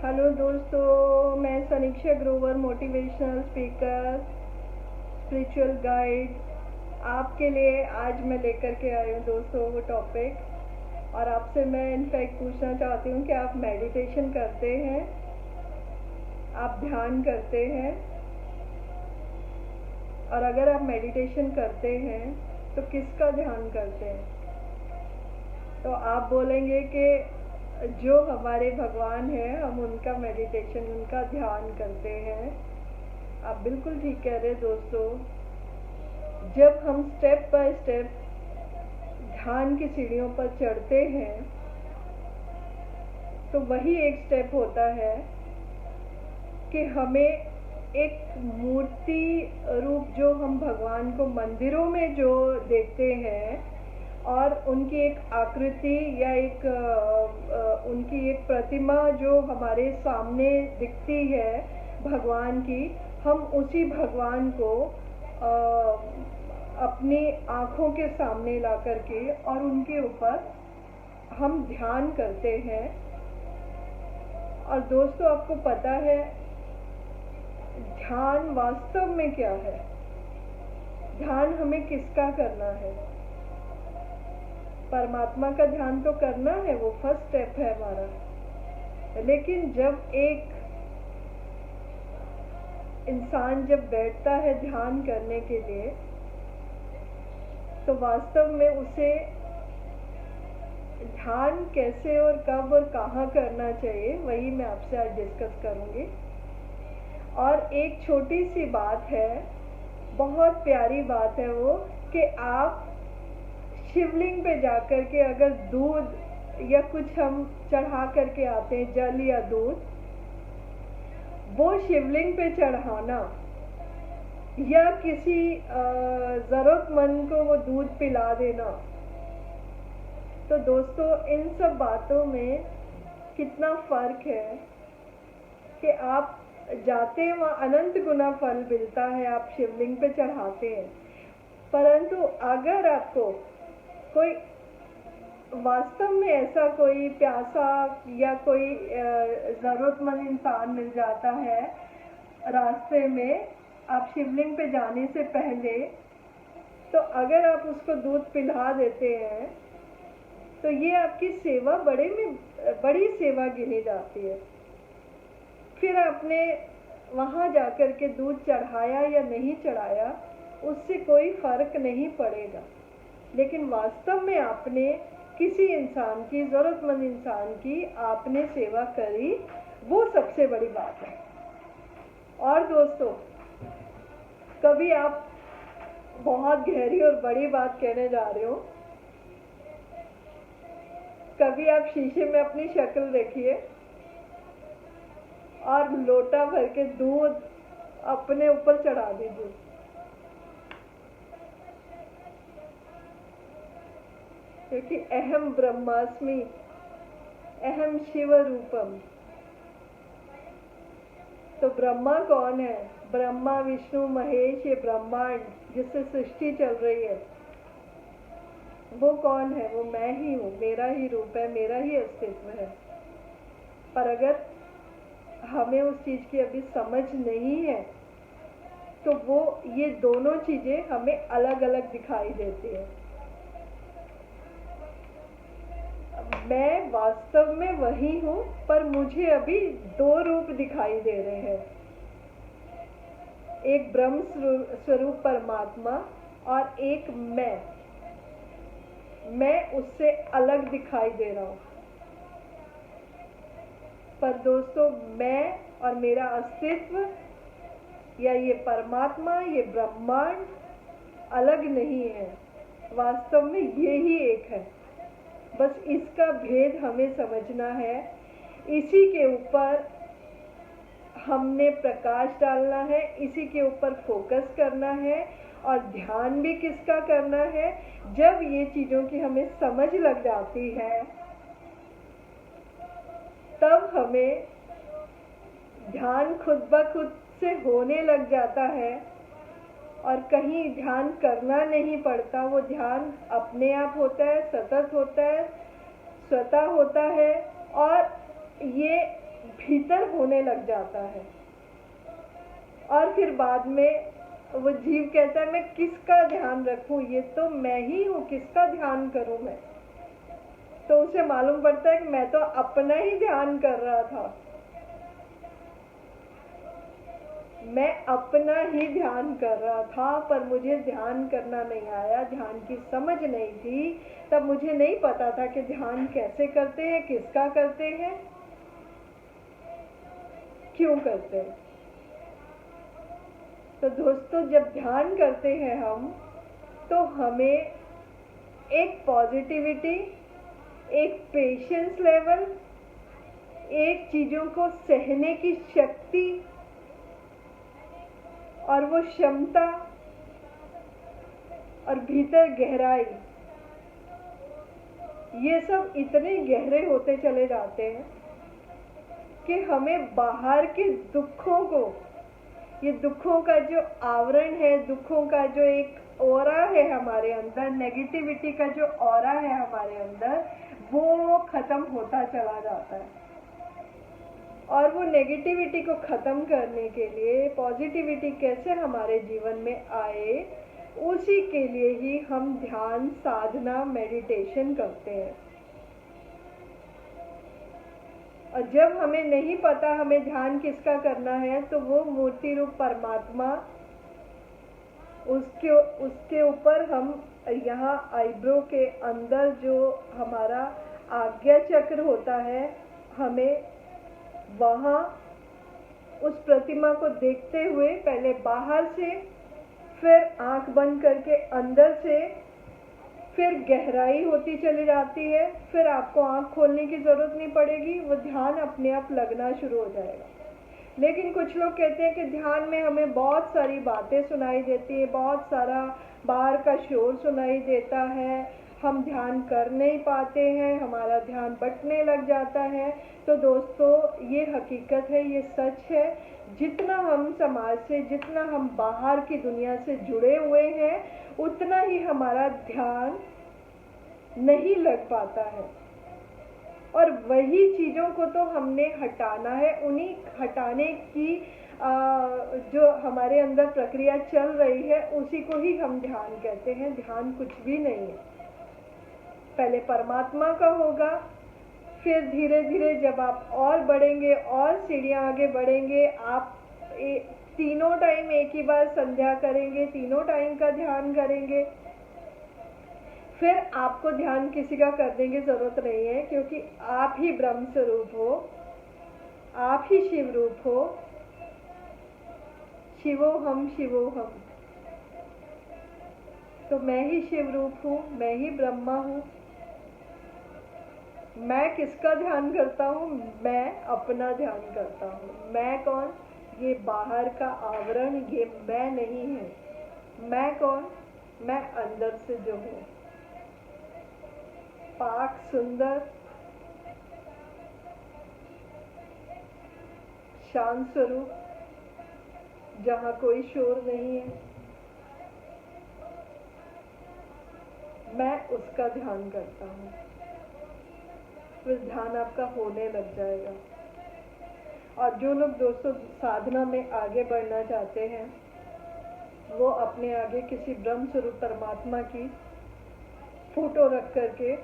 Hello दोस्तों, मैं Saniksha Grover, motivational speaker, spiritual guide आपके लिए आज मैं लेकर के आई हूँ दोस्तों वो टॉपिक। और आपसे मैं इनफैक्ट पूछना चाहती हूँ कि आप मेडिटेशन करते हैं, आप ध्यान करते हैं? और अगर आप मेडिटेशन करते हैं तो किसका ध्यान करते हैं? तो आप बोलेंगे कि जो हमारे भगवान हैं हम उनका मेडिटेशन, उनका ध्यान करते हैं। आप बिल्कुल ठीक कह रहे दोस्तों। जब हम स्टेप बाय स्टेप ध्यान की सीढ़ियों पर चढ़ते हैं तो वही एक स्टेप होता है कि हमें एक मूर्ति रूप, जो हम भगवान को मंदिरों में जो देखते हैं और उनकी एक आकृति या उनकी एक प्रतिमा जो हमारे सामने दिखती है भगवान की, हम उसी भगवान को अपनी आँखों के सामने ला करके और उनके ऊपर हम ध्यान करते हैं। और दोस्तों, आपको पता है ध्यान वास्तव में क्या है? ध्यान हमें किसका करना है? परमात्मा का ध्यान तो करना है, वो फर्स्ट स्टेप है हमारा। लेकिन जब एक इंसान जब बैठता है ध्यान करने के लिए तो वास्तव में उसे ध्यान कैसे और कब और कहाँ करना चाहिए, वही मैं आपसे आज डिस्कस करूँगी। और एक छोटी सी बात है, बहुत प्यारी बात है वो, कि आप शिवलिंग पे जाकर के अगर दूध या कुछ हम चढ़ा करके आते हैं, जल या दूध, वो शिवलिंग पे चढ़ाना या किसी ज़रूरतमंद को वो दूध पिला देना, तो दोस्तों इन सब बातों में कितना फ़र्क है कि आप जाते हैं वहाँ अनंत गुना फल मिलता है, आप शिवलिंग पे चढ़ाते हैं। परंतु अगर आपको कोई वास्तव में ऐसा कोई प्यासा या कोई ज़रूरतमंद इंसान मिल जाता है रास्ते में, आप शिवलिंग पे जाने से पहले, तो अगर आप उसको दूध पिला देते हैं तो ये आपकी सेवा बड़ी सेवा गिनी जाती है। फिर आपने वहाँ जाकर के दूध चढ़ाया या नहीं चढ़ाया, उससे कोई फर्क नहीं पड़ेगा। लेकिन वास्तव में आपने किसी इंसान की, ज़रूरतमंद इंसान की आपने सेवा करी, वो सबसे बड़ी बात है। और दोस्तों, कभी आप बहुत गहरी और बड़ी बात कहने जा रहे हो, कभी आप शीशे में अपनी शक्ल देखिए और लोटा भर के दूध अपने ऊपर चढ़ा दीजिए। क्योंकि अहम ब्रह्मास्मि, अहम शिव रूपम। तो ब्रह्मा कौन है? ब्रह्मा, विष्णु, महेश, ये ब्रह्मांड जिससे सृष्टि चल रही है, वो कौन है? वो मैं ही हूँ, मेरा ही रूप है, मेरा ही अस्तित्व है। पर अगर हमें उस चीज़ की अभी समझ नहीं है तो वो ये दोनों चीज़ें हमें अलग अलग दिखाई देती है। मैं वास्तव में वही हूँ, पर मुझे अभी दो रूप दिखाई दे रहे हैं, एक ब्रह्म स्वरूप परमात्मा और एक मैं उससे अलग दिखाई दे रहा हूँ। पर दोस्तों, मैं और मेरा अस्तित्व या ये परमात्मा, ये ब्रह्मांड अलग नहीं है, वास्तव में ये ही एक है। बस इसका भेद हमें समझना है, इसी के ऊपर हमने प्रकाश डालना है, इसी के ऊपर फोकस करना है। और ध्यान भी किसका करना है? जब ये चीज़ों की हमें समझ लग जाती है तब हमें ध्यान खुद ब खुद से होने लग जाता है और कहीं ध्यान करना नहीं पड़ता। वो ध्यान अपने आप होता है, सतत होता है, स्वतः होता है। और ये भीतर होने लग जाता है। और फिर बाद में वो जीव कहता है मैं किसका ध्यान रखूं, ये तो मैं ही हूँ, किसका ध्यान करूं मैं। तो उसे मालूम पड़ता है कि मैं तो अपना ही ध्यान कर रहा था, मैं अपना ही ध्यान कर रहा था, पर मुझे ध्यान करना नहीं आया, ध्यान की समझ नहीं थी। तब मुझे नहीं पता था कि ध्यान कैसे करते हैं, किसका करते हैं, क्यों करते हैं। तो दोस्तों, जब ध्यान करते हैं हम, तो हमें एक पॉजिटिविटी, एक पेशेंस लेवल, एक चीजों को सहने की शक्ति और वो क्षमता और भीतर गहराई, ये सब इतने गहरे होते चले जाते हैं कि हमें बाहर के दुखों को, ये दुखों का जो आवरण है, दुखों का जो एक ऑरा है हमारे अंदर, नेगेटिविटी का जो ऑरा है हमारे अंदर, वो खत्म होता चला जाता है। और वो नेगेटिविटी को खत्म करने के लिए पॉजिटिविटी कैसे हमारे जीवन में आए, उसी के लिए ही हम ध्यान, साधना, मेडिटेशन करते हैं। और जब हमें नहीं पता हमें ध्यान किसका करना है, तो वो मूर्ति रूप परमात्मा, उसके ऊपर हम यहाँ आईब्रो के अंदर जो हमारा आज्ञा चक्र होता है, हमें वहाँ उस प्रतिमा को देखते हुए पहले बाहर से, फिर आंख बंद करके अंदर से, फिर गहराई होती चली जाती है, फिर आपको आंख खोलने की जरूरत नहीं पड़ेगी, वो ध्यान अपने आप लगना शुरू हो जाएगा। लेकिन कुछ लोग कहते हैं कि ध्यान में हमें बहुत सारी बातें सुनाई देती है, बहुत सारा बाहर का शोर सुनाई देता है, हम ध्यान कर नहीं पाते हैं, हमारा ध्यान बंटने लग जाता है। तो दोस्तों, ये हकीकत है, ये सच है। जितना हम समाज से, जितना हम बाहर की दुनिया से जुड़े हुए हैं, उतना ही हमारा ध्यान नहीं लग पाता है। और वही चीज़ों को तो हमने हटाना है, उन्हीं हटाने की जो हमारे अंदर प्रक्रिया चल रही है, उसी को ही हम ध्यान कहते हैं। ध्यान कुछ भी नहीं है। पहले परमात्मा का होगा, फिर धीरे धीरे जब आप और बढ़ेंगे और सीढ़ियाँ आगे बढ़ेंगे, आप तीनों टाइम एक ही बार संध्या करेंगे, तीनों टाइम का ध्यान करेंगे, फिर आपको ध्यान किसी का करने की जरूरत नहीं है, क्योंकि आप ही ब्रह्म स्वरूप हो, आप ही शिव रूप हो। शिवोहम शिवोहम, तो मैं ही शिव रूप हूँ, मैं ही ब्रह्मा हूँ। मैं किसका ध्यान करता हूँ? मैं अपना ध्यान करता हूँ। मैं कौन? ये बाहर का आवरण, ये मैं नहीं है। मैं कौन? मैं अंदर से जो हूँ, पाक सुंदर शांत स्वरूप, जहाँ कोई शोर नहीं है, मैं उसका ध्यान करता हूँ। फिर ध्यान आपका होने लग जाएगा। और जो लोग दोस्तों साधना में आगे बढ़ना चाहते हैं, वो अपने आगे किसी ब्रह्म स्वरूप परमात्मा की फोटो रख करके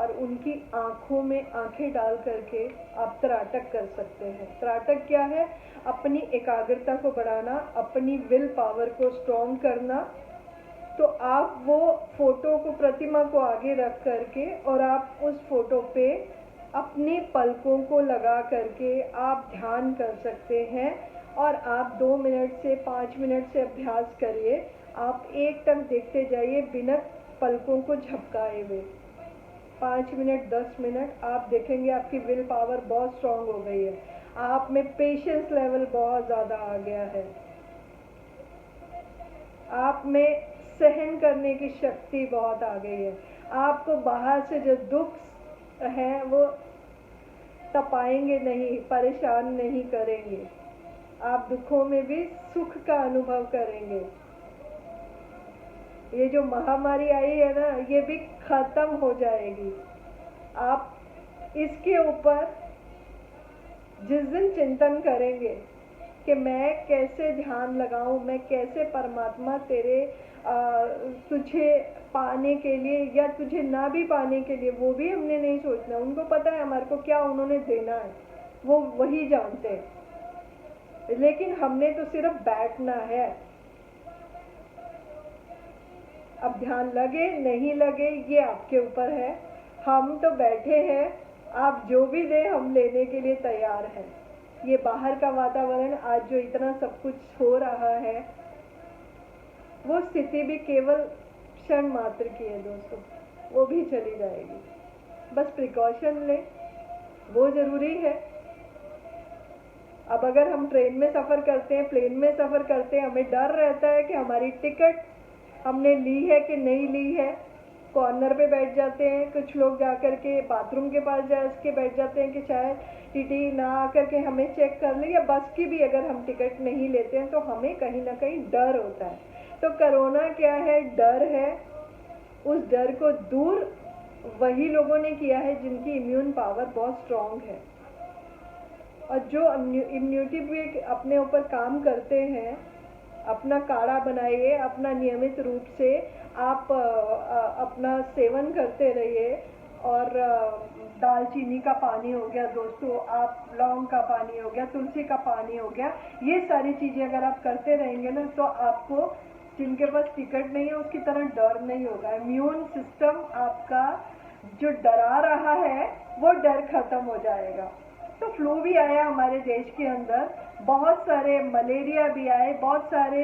और उनकी आंखों में आंखें डाल करके आप त्राटक कर सकते हैं। त्राटक क्या है? अपनी एकाग्रता को बढ़ाना, अपनी विल पावर को स्ट्रॉन्ग करना। तो आप वो फोटो को, प्रतिमा को आगे रख करके और आप उस फोटो पे अपनी पलकों को लगा करके आप ध्यान कर सकते हैं। और आप 2 मिनट से 5 मिनट से अभ्यास करिए। आप एक टक देखते जाइए बिना पलकों को झपकाए हुए। 5 मिनट, 10 मिनट आप देखेंगे आपकी विल पावर बहुत स्ट्रांग हो गई है, आप में पेशेंस लेवल बहुत ज़्यादा आ गया है, आप में सहन करने की शक्ति बहुत आ गई है। आपको बाहर से जो दुख है वो तपाएंगे नहीं, परेशान नहीं करेंगे। आप दुखों में भी सुख का अनुभव करेंगे। ये जो महामारी आई है ना, ये भी खत्म हो जाएगी। आप इसके ऊपर जिस दिन चिंतन करेंगे कि मैं कैसे ध्यान लगाऊं, मैं कैसे परमात्मा तेरे तुझे पाने के लिए या तुझे ना भी पाने के लिए, वो भी हमने नहीं सोचना। उनको पता है हमारे को क्या उन्होंने देना है, वो वही जानते हैं, लेकिन हमने तो सिर्फ बैठना है। अब ध्यान लगे नहीं लगे ये आपके ऊपर है। हम तो बैठे हैं, आप जो भी दे हम लेने के लिए तैयार हैं। ये बाहर का वातावरण आज जो इतना सब कुछ हो रहा है, वो स्थिति भी केवल क्षण मात्र की है दोस्तों, वो भी चली जाएगी। बस प्रिकॉशन लें, वो जरूरी है। अब अगर हम ट्रेन में सफ़र करते हैं, प्लेन में सफ़र करते हैं, हमें डर रहता है कि हमारी टिकट हमने ली है कि नहीं ली है। कॉर्नर पे बैठ जाते हैं, कुछ लोग जाकर के बाथरूम के पास जा के बैठ जाते हैं कि शायद टीटी ना आकर के हमें चेक कर ले, या बस की भी अगर हम टिकट नहीं लेते हैं तो हमें कहीं ना कहीं डर होता है। तो कोरोना क्या है? डर है। उस डर को दूर वही लोगों ने किया है जिनकी इम्यून पावर बहुत स्ट्रांग है और जो इम्यूनिटी भी अपने ऊपर काम करते हैं। अपना काढ़ा बनाइए, अपना नियमित रूप से आप अपना सेवन करते रहिए। और दालचीनी का पानी हो गया दोस्तों, आप लौंग का पानी हो गया, तुलसी का पानी हो गया, ये सारी चीज़ें अगर आप करते रहेंगे ना तो आपको, जिनके पास टिकट नहीं है उसकी तरह डर नहीं होगा। इम्यून सिस्टम आपका जो डरा रहा है वो डर खत्म हो जाएगा। तो फ्लू भी आया हमारे देश के अंदर, बहुत सारे मलेरिया भी आए, बहुत सारे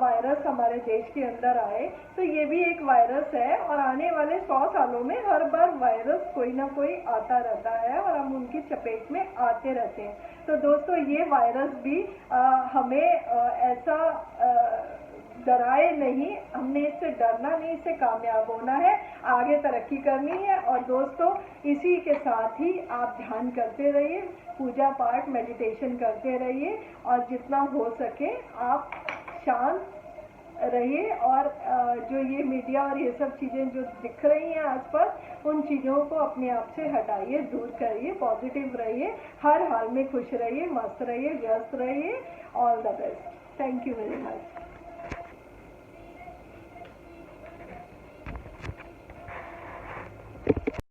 वायरस हमारे देश के अंदर आए। तो ये भी एक वायरस है और आने वाले 100 सालों में हर बार वायरस कोई ना कोई आता रहता है और हम उनकी चपेट में आते रहते हैं। तो दोस्तों ये वायरस भी हमें ऐसा डराए नहीं, हमने इससे डरना नहीं, इससे कामयाब होना है, आगे तरक्की करनी है। और दोस्तों इसी के साथ ही आप ध्यान करते रहिए, पूजा पाठ मेडिटेशन करते रहिए और जितना हो सके आप शांत रहिए। और जो ये मीडिया और ये सब चीज़ें जो दिख रही हैं आसपास, उन चीज़ों को अपने आप से हटाइए, दूर करिए, पॉजिटिव रहिए, हर हाल में खुश रहिए, मस्त रहिए, व्यस्त रहिए। All the best. Thank you very much.